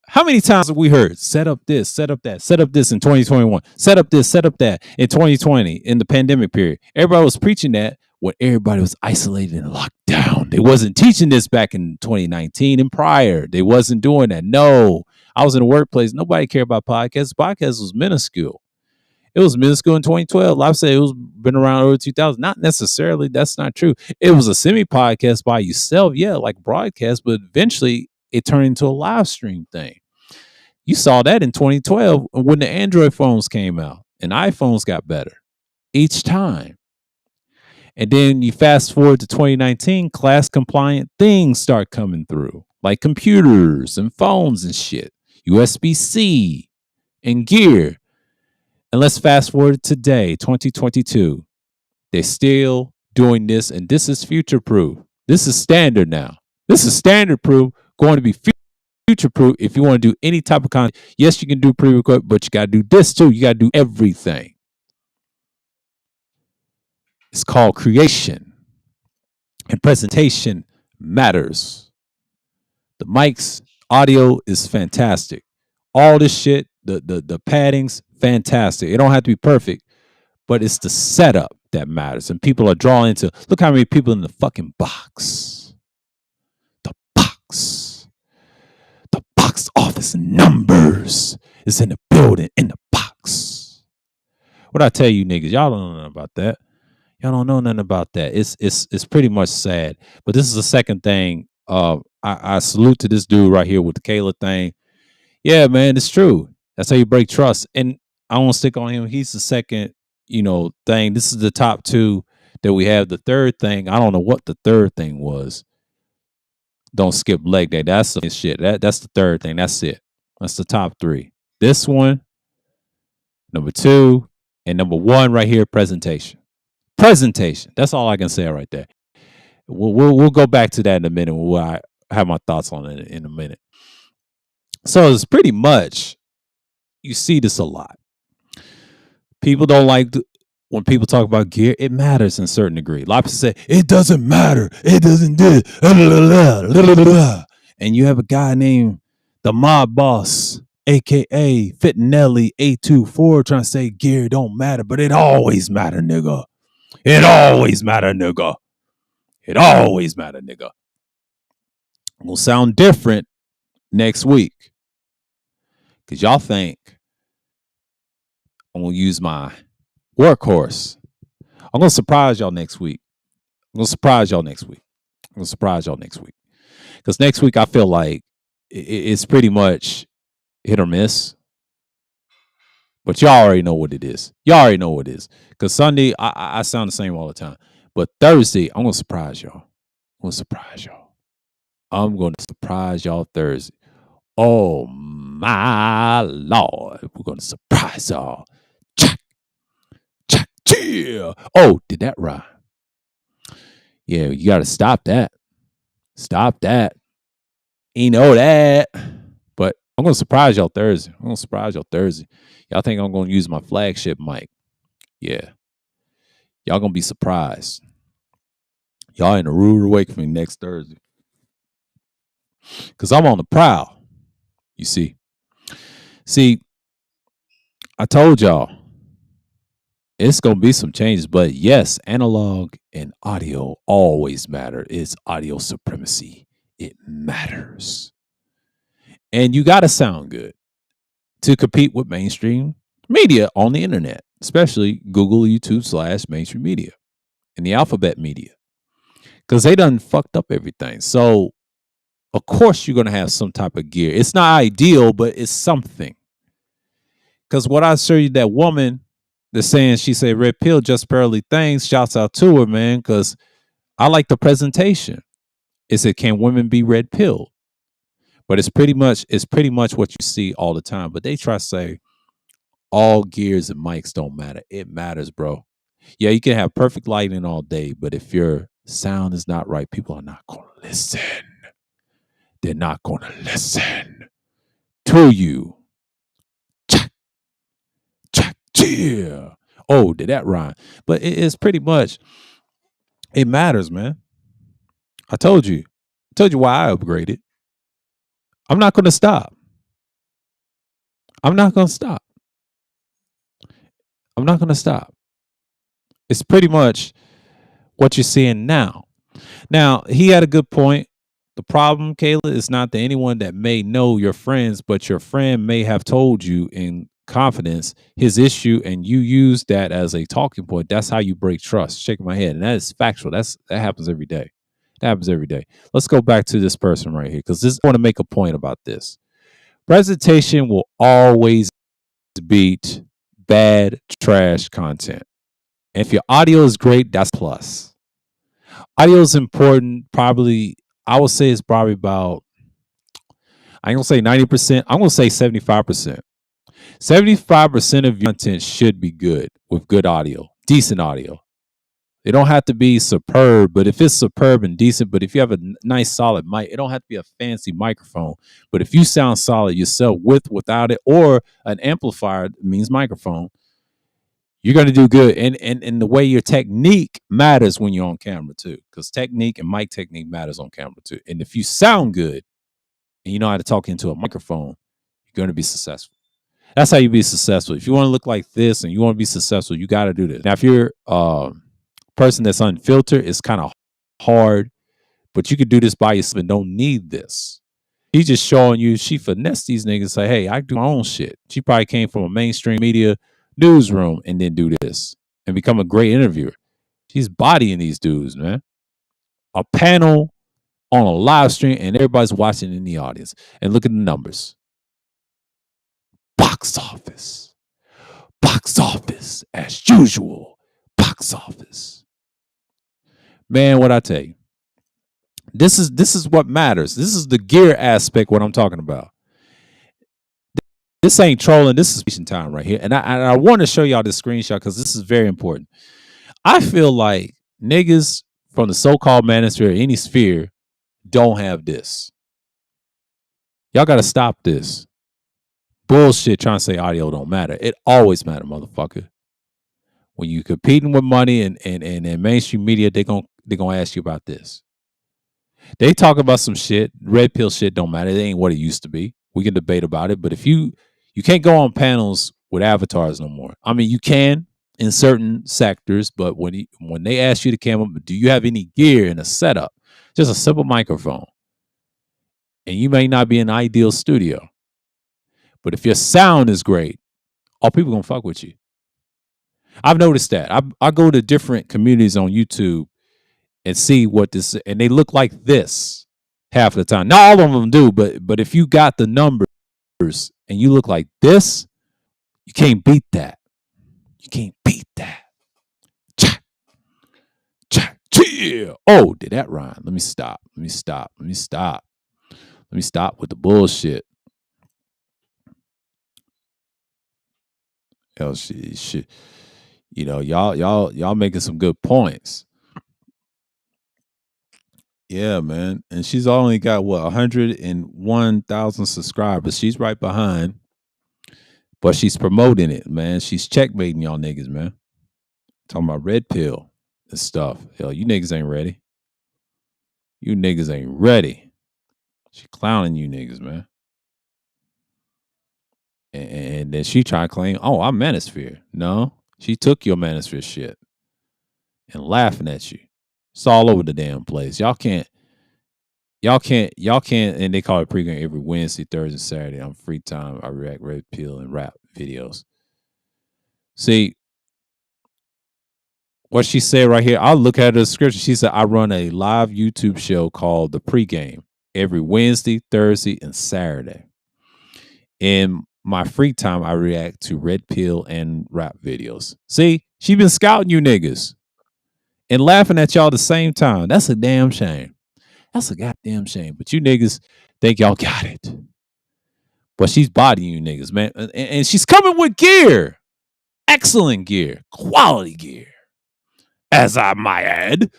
How many times have we heard set up this, set up that, set up this in 2021, set up this, set up that in 2020 in the pandemic period? Everybody was preaching that when everybody was isolated and locked down. They wasn't teaching this back in 2019 and prior. They wasn't doing that. No, I was in the workplace. Nobody cared about podcasts. Podcasts was minuscule. It was minuscule in 2012. I've said it was been around early 2000. Not necessarily. That's not true. It was a semi-podcast by yourself. Yeah, like broadcast, but eventually it turned into a live stream thing. You saw that in 2012 when the Android phones came out and iPhones got better each time. And then you fast forward to 2019, class compliant things start coming through, like computers and phones and shit, USB-C and gear. And let's fast forward to today, 2022. They're still doing this, and this is future proof. This is standard now. This is standard proof, going to be future proof if you want to do any type of content. Yes, you can do pre-record, but you got to do this too. You got to do everything. It's called creation, and presentation matters. The mics, audio is fantastic. All this shit, the paddings, fantastic. It don't have to be perfect, but it's the setup that matters. And people are drawn into, look how many people in the fucking box. The box. The box office numbers is in the building, in the box. What I tell you niggas, y'all don't know nothing about that. Y'all don't know nothing about that. It's pretty much sad. But this is the second thing. I salute to this dude right here with the Kayla thing. Yeah, man, it's true. That's how you break trust. And I won't stick on him. He's the second, thing. This is the top two that we have. The third thing, I don't know what the third thing was. Don't skip leg day. That's the shit. That's the third thing. That's it. That's the top three. This one, number two, and number one right here, presentation. Presentation. That's all I can say right there. We'll go back to that in a minute. I have my thoughts on it in a minute. So it's pretty much, you see this a lot. People don't like when people talk about gear. It matters in a certain degree. A lot of people say it doesn't matter. It doesn't do. And you have a guy named the Mob Boss, aka Fittinelli 824, trying to say gear don't matter, but it always matter, nigga. It always matter, nigga. It always matter, nigga. Will sound different next week. Because y'all think I'm going to use my workhorse. I'm going to surprise y'all next week. Because next week I feel like it's pretty much hit or miss. But y'all already know what it is. Because Sunday, I sound the same all the time. But Thursday, I'm going to surprise y'all. I'm going to surprise y'all Thursday. Oh, my Lord. We're going to surprise y'all. Check. Yeah. Oh, did that rhyme? Yeah, you got to stop that. You know that. But I'm going to surprise y'all Thursday. Y'all think I'm going to use my flagship mic? Yeah. Y'all going to be surprised. Y'all in a rude awakening next Thursday. Because I'm on the prowl. You see, I told y'all it's going to be some changes. But yes, analog and audio always matter. It's audio supremacy. It matters. And you got to sound good to compete with mainstream media on the internet, especially Google, YouTube / mainstream media and the alphabet media, because they done fucked up everything. So, of course, you're going to have some type of gear. It's not ideal, but it's something. Because what I show you, that woman that's saying, she said, red pill, just barely things. Shouts out to her, man, because I like the presentation. It said, can women be red pilled? But it's pretty much what you see all the time. But they try to say all gears and mics don't matter. It matters, bro. Yeah, you can have perfect lighting all day, but if your sound is not right, people are not going to listen. They're not going to listen to you. Check. Yeah. Oh, did that rhyme? But it's pretty much, it matters, man. I told you why I upgraded. I'm not going to stop. It's pretty much what you're seeing now. Now, he had a good point. The problem, Kayla, is not that anyone that may know your friends, but your friend may have told you in confidence his issue, and you use that as a talking point. That's how you break trust. Shaking my head, and that is factual. That happens every day. Let's go back to this person right here, because I want to make a point about this. Presentation will always beat bad trash content. And if your audio is great, that's a plus. Audio is important. Probably, I would say it's probably about, I ain't gonna say 90%. I'm gonna say 75%. 75% of your content should be good with good audio, decent audio. It don't have to be superb, but if it's superb and decent, but if you have a nice solid mic, it don't have to be a fancy microphone. But if you sound solid yourself without it, or an amplifier means microphone, you're gonna do good. And the way your technique matters when you're on camera too. Because technique and mic technique matters on camera too. And if you sound good and you know how to talk into a microphone, you're gonna be successful. That's how you be successful. If you want to look like this and you want to be successful, you got to do this. Now, if you're person that's unfiltered, it's kind of hard, but you could do this by yourself and don't need this. He's just showing you she finessed these niggas. Say, hey, I do my own shit. She probably came from a mainstream media newsroom and then do this and become a great interviewer. She's bodying these dudes, man. A panel on a live stream and everybody's watching in the audience. And look at the numbers. Box office. Box office as usual. Box office. Man, what I tell you. This is what matters. This is the gear aspect what I'm talking about. This ain't trolling. This is patient time right here. And I want to show y'all this screenshot because this is very important. I feel like niggas from the so-called manosphere or any sphere don't have this. Y'all got to stop this. Bullshit trying to say audio don't matter. It always matter, motherfucker. When you competing with money and mainstream media, they gonna ask you about this. They talk about some shit. Red pill shit don't matter. It ain't what it used to be. We can debate about it, but if you can't go on panels with avatars no more. I mean, you can in certain sectors, but when they ask you to come up, do you have any gear in a setup? Just a simple microphone, and you may not be in an ideal studio, but if your sound is great, all people gonna fuck with you. I've noticed that. I go to different communities on YouTube and see what this, and they look like this half of the time. Not all of them do, but if you got the numbers and you look like this, you can't beat that. You can't beat that. Cha, cha, chia. Oh, did that rhyme? Let me stop. Let me stop. Let me stop. Let me stop with the bullshit. Hell, shit. You know, y'all making some good points. Yeah, man. And she's only got what 101,000 subscribers. She's right behind, but she's promoting it, man. She's checkmating y'all niggas, man. Talking about red pill and stuff. Hell, you niggas ain't ready. You niggas ain't ready. She clowning you niggas, man. And then she try to claim, oh, I'm manosphere. No, she took your manosphere shit and laughing at you. It's all over the damn place. Y'all can't, and they call it pregame every Wednesday, Thursday, Saturday. On free time, I react red pill and rap videos. See, what she said right here, I'll look at the description. She said, I run a live YouTube show called The Pregame every Wednesday, Thursday, and Saturday. In my free time, I react to red pill and rap videos. See, she been scouting you niggas and laughing at y'all at the same time. That's a damn shame. That's a goddamn shame. But you niggas think y'all got it. But she's bodying you niggas, man. And she's coming with gear. Excellent gear. Quality gear. As I might add.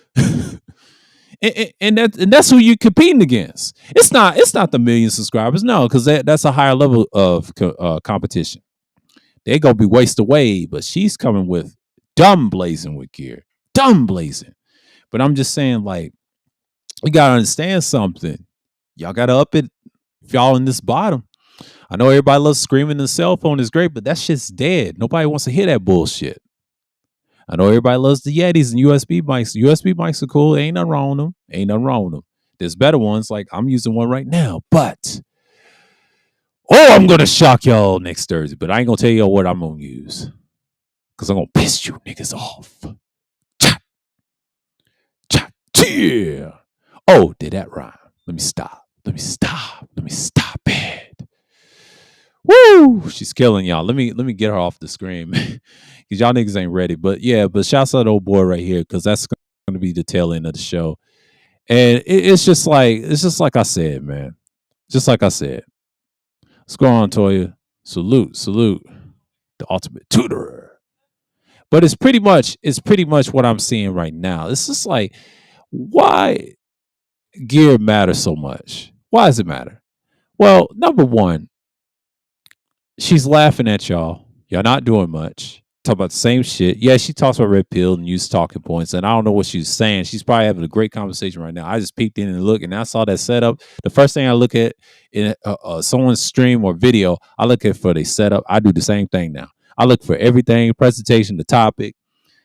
and that's who you're competing against. It's not the million subscribers, no, because that's a higher level of competition. They're gonna be waste away, but she's coming with dumb blazing with gear, dumb blazing. But I'm just saying, like, you gotta understand something. Y'all gotta up it if y'all in this bottom. I know everybody loves screaming. The cell phone is great, but that shit's dead. Nobody wants to hear that bullshit. I know everybody loves the Yetis and USB mics. USB mics are cool. Ain't nothing wrong with them. Ain't nothing wrong with them. There's better ones. Like I'm using one right now. But I'm gonna shock y'all next Thursday. But I ain't gonna tell y'all what I'm gonna use. Cause I'm gonna piss you niggas off. Cha, cha, yeah. Oh, did that rhyme? Let me stop. Let me stop. Let me stop it. Woo! She's killing y'all. Let me get her off the screen. Because y'all niggas ain't ready. But yeah, but shouts out to old boy right here, because that's gonna be the tail end of the show. And it's just like I said, man. Just like I said. What's going on, Toya? Salute, salute, the ultimate tutor. But it's pretty much what I'm seeing right now. It's just like, why gear matters so much? Why does it matter? Well, number one, she's laughing at y'all. Y'all not doing much. Talk about the same shit. Yeah, she talks about red pill and use talking points, and I don't know what she's saying. She's probably having a great conversation right now. I just peeked in and looked, and I saw that setup. The first thing I look at in someone's stream or video, I look at for the setup. I do the same thing now. I look for everything, presentation, the topic,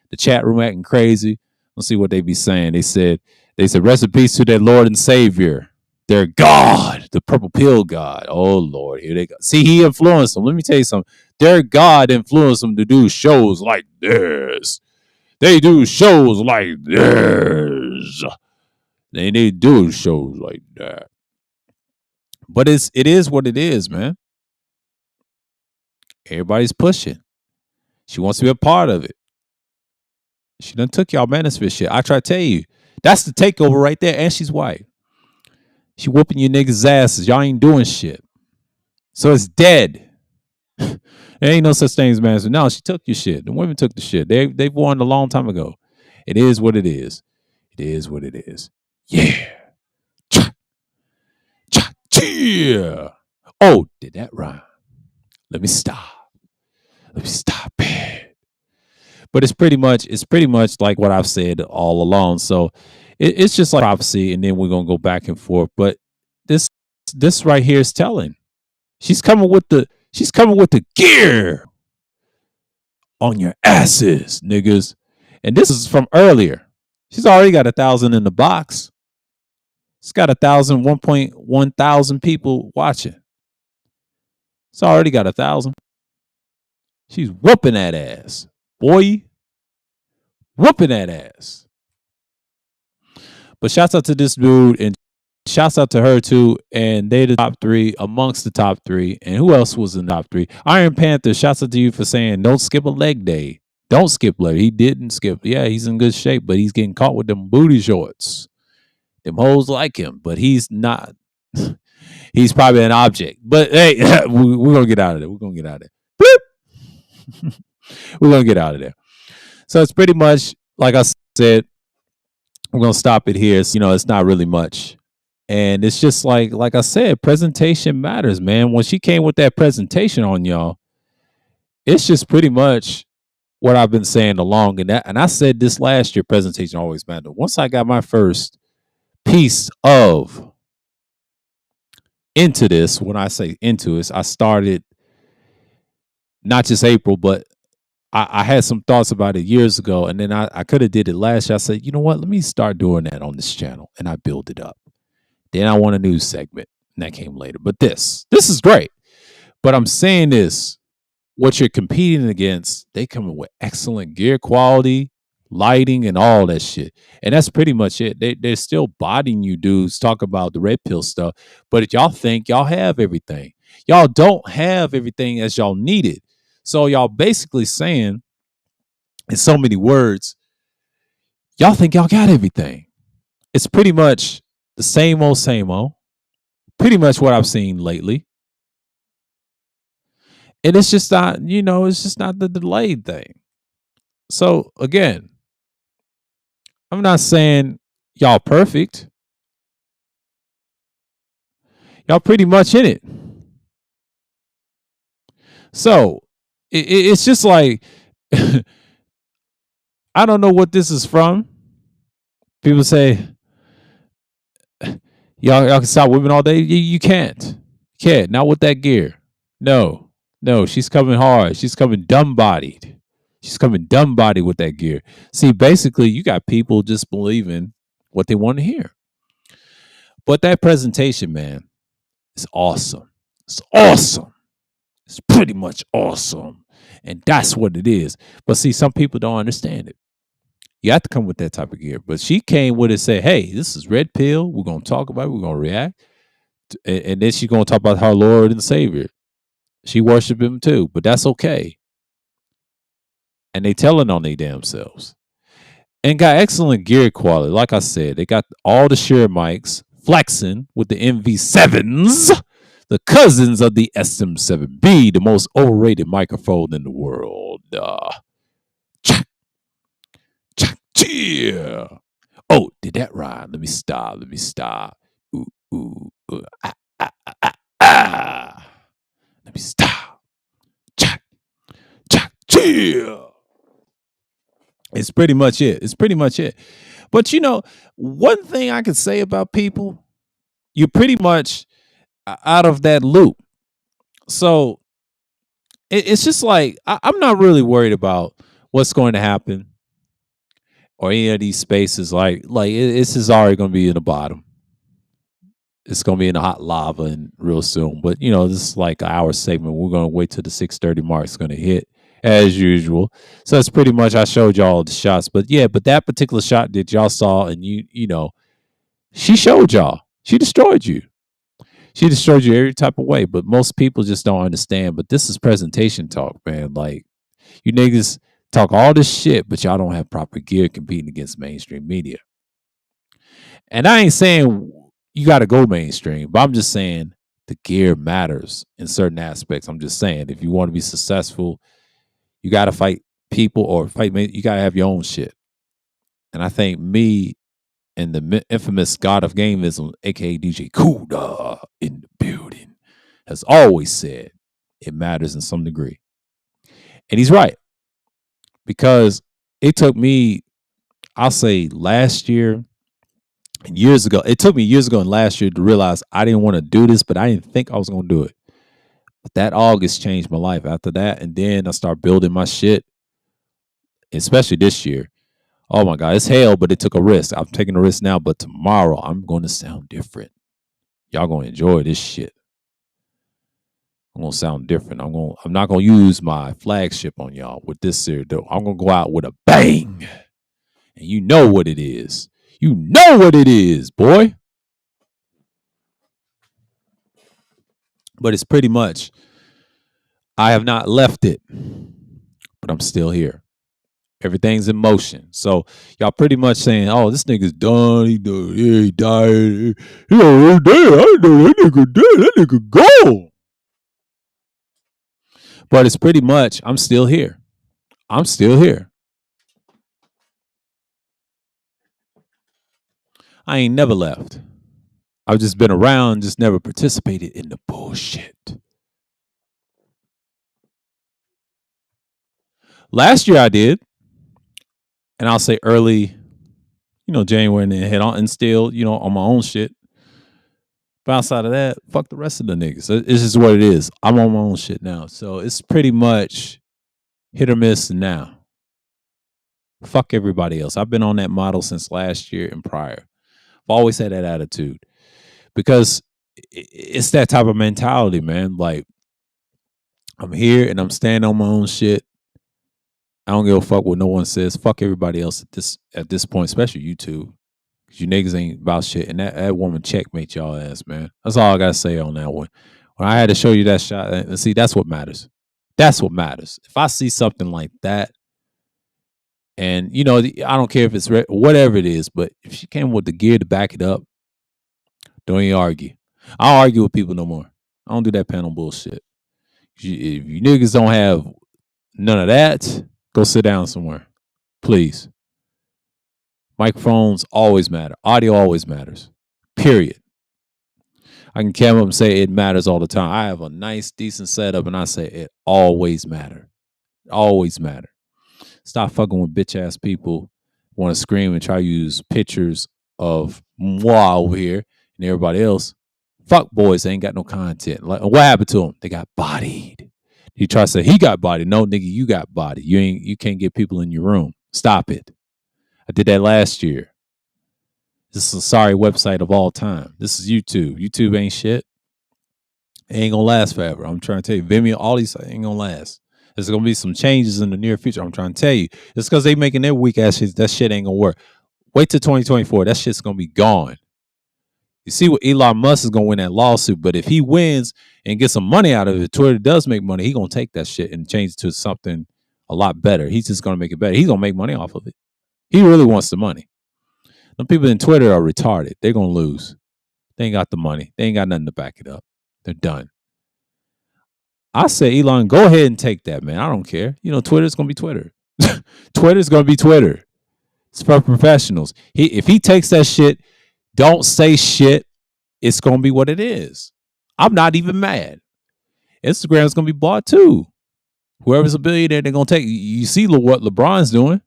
the chat room acting crazy. Let's see what they be saying. They said rest in peace to their Lord and Savior, their God, the purple pill God. Oh Lord, here they go. See, he influenced them. Let me tell you something. Their God influenced them to do shows like this. They do shows like this. They do shows like that. But it is what it is, man. Everybody's pushing. She wants to be a part of it. She done took y'all manosphere shit. I try to tell you. That's the takeover right there. And she's white. She whooping you niggas' asses. Y'all ain't doing shit. So it's dead. There ain't no such thing as manosphere. No, she took your shit. The women took the shit. They've won a long time ago. It is what it is. It is what it is. Yeah. Cha, cha, yeah. Oh, did that rhyme? Let me stop. Let me stop it. But it's pretty much like what I've said all along. So it's just like prophecy, and then we're gonna go back and forth. But this right here is telling. She's coming with the gear on your asses, niggas. And this is from earlier. She's already got 1,000 in the box. It's got 1.1 thousand people watching. It's already got 1,000. She's whooping that ass, boy. Whooping that ass. But shouts out to this dude and shouts out to her too. And they the top three amongst the top three. And who else was in the top three? Iron Panther, shouts out to you for saying don't skip a leg day. Don't skip leg. He didn't skip. Yeah, he's in good shape, but he's getting caught with them booty shorts. Them hoes like him, but he's not. He's probably an object. But hey, we're gonna get out of there. We're gonna get out of there. We're gonna get out of there. So it's pretty much like I said. We're gonna stop it here. It's not really much, and it's just like I said, presentation matters, man. When she came with that presentation on y'all, it's just pretty much what I've been saying along. And I said this last year. Presentation always mattered. Once I got my first piece of into this, when I say into this, I started not just April, but I had some thoughts about it years ago, and then I could have did it last year. I said, you know what? Let me start doing that on this channel, and I build it up. Then I want a news segment, and that came later. But this is great. But I'm saying this, what you're competing against, they come with excellent gear quality, lighting, and all that shit. And that's pretty much it. They're still bodying you dudes, talk about the red pill stuff. But if y'all think y'all have everything, y'all don't have everything as y'all needed. So y'all basically saying, in so many words, y'all think y'all got everything. It's pretty much the same old, pretty much what I've seen lately. And it's just not, it's just not the delayed thing. So again, I'm not saying y'all perfect. Y'all pretty much in it. So it's just like, I don't know what this is from. People say, y'all can stop women all day. You can't. Can't. Not with that gear. No. She's coming hard. She's coming dumb bodied. She's coming dumb bodied with that gear. See, basically, you got people just believing what they want to hear. But that presentation, man, is awesome. It's awesome. It's pretty much awesome. And that's what it is. But see, some people don't understand it. You have to come with that type of gear. But she came with it and said, hey, this is red pill. We're going to talk about it. We're going to react. And then she's going to talk about her Lord and Savior. She worshiped him too, but that's okay. And they telling on their damn selves. And got excellent gear quality. Like I said, they got all the sheer mics, flexing with the MV7s. the cousins of the SM7B, the most overrated microphone in the world. Cha, cha, yeah. Oh, did that rhyme? Let me stop. Let me stop. Ooh, ooh, ooh, ah. Let me stop. Cha, cha, yeah. It's pretty much it. It's pretty much it. But one thing I could say about people, you're pretty much out of that loop. So it's just like I'm not really worried about what's going to happen or any of these spaces. It's just already going to be in the bottom. It's going to be in the hot lava and real soon. But this is like our segment. We're going to wait till the 6:30 mark. It's going to hit as usual. So it's pretty much I showed y'all the shots. But yeah, but that particular shot that y'all saw, and she showed y'all. She destroyed you. She destroyed you every type of way. But most people just don't understand. But this is presentation talk, man. Like, you niggas talk all this shit, but y'all don't have proper gear competing against mainstream media. And I ain't saying you got to go mainstream, but I'm just saying the gear matters in certain aspects. I'm just saying if you want to be successful, you got to fight people or fight. You got to have your own shit. And I think me and the infamous god of gameism, aka DJ Kuda, in the building, has always said it matters in some degree. And he's right. Because it took me, I'll say last year and years ago, it took me years ago and last year to realize I didn't want to do this, but I didn't think I was going to do it. But that August changed my life after that. And then I started building my shit, especially this year. Oh my God, it's hell, but it took a risk. I'm taking a risk now, but tomorrow I'm going to sound different. Y'all going to enjoy this shit. I'm going to sound different. I'm not going to use my flagship on y'all with this series. I'm going to go out with a bang. And you know what it is. You know what it is, boy. But it's pretty much, I have not left it, but I'm still here. Everything's in motion. So y'all pretty much saying, oh, this nigga's done. He done. Yeah, he died. He already dead. I know that nigga dead. That nigga gone. But it's pretty much, I'm still here. I'm still here. I ain't never left. I've just been around, just never participated in the bullshit. Last year I did, and I'll say early, January, and then head on and still, on my own shit. But outside of that, fuck the rest of the niggas. It's just what it is. I'm on my own shit now. So it's pretty much hit or miss now. Fuck everybody else. I've been on that model since last year and prior. I've always had that attitude because it's that type of mentality, man. Like, I'm here and I'm standing on my own shit. I don't give a fuck what no one says. Fuck everybody else at this point, especially YouTube. Cause you niggas ain't about shit. And that woman checkmate y'all ass, man. That's all I gotta say on that one. When I had to show you that shot, see, that's what matters. That's what matters. If I see something like that, and I don't care if it's whatever it is, but if she came with the gear to back it up, don't even argue. I don't argue with people no more. I don't do that panel bullshit. If you niggas don't have none of that, go sit down somewhere, please. Microphones always matter. Audio always matters. Period. I can come up and say it matters all the time. I have a nice, decent setup, and I say it always matter. Always matter. Stop fucking with bitch ass people who want to scream and try to use pictures of moi over here and everybody else. Fuck boys, they ain't got no content. Like, what happened to them? They got bodied. You try to say he got bodied. No, nigga, you got bodied. You can't get people in your room. Stop it. I did that last year. This is a sorry website of all time. This is YouTube. YouTube ain't shit. It ain't gonna last forever. I'm trying to tell you. Vimeo, all these ain't gonna last. There's gonna be some changes in the near future. I'm trying to tell you. It's because they making their weak ass shit. That shit ain't gonna work. Wait till 2024. That shit's gonna be gone. You see what Elon Musk is gonna win that lawsuit, but if he wins and gets some money out of it, Twitter does make money. He gonna take that shit and change it to something a lot better. He's just gonna make it better. He's gonna make money off of it. He really wants the money. The people in Twitter are retarded. They're gonna lose. They ain't got the money. They ain't got nothing to back it up. They're done. I say, Elon, go ahead and take that, man. I don't care. Twitter's gonna be Twitter. Twitter's gonna be Twitter. It's for professionals. If he takes that shit, don't say shit. It's gonna be what it is. I'm not even mad. Instagram's gonna be bought too. Whoever's a billionaire, they're gonna take. You see what LeBron's doing.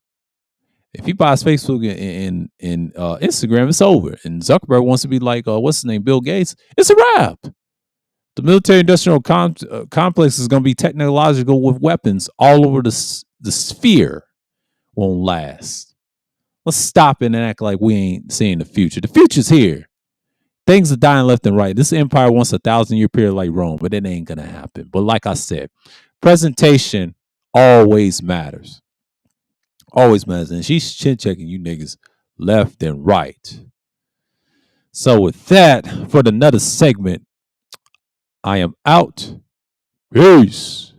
If he buys Facebook and Instagram, it's over. And Zuckerberg wants to be like, what's his name, Bill Gates. It's a wrap. The military-industrial complex is going to be technological with weapons all over the sphere. Won't last. Let's stop it and act like we ain't seeing the future. The future's here. Things are dying left and right. This empire wants a 1,000-year period like Rome, but it ain't going to happen. But like I said, presentation always matters. Always matters. And she's chin-checking you niggas left and right. So with that, for another segment, I am out. Peace.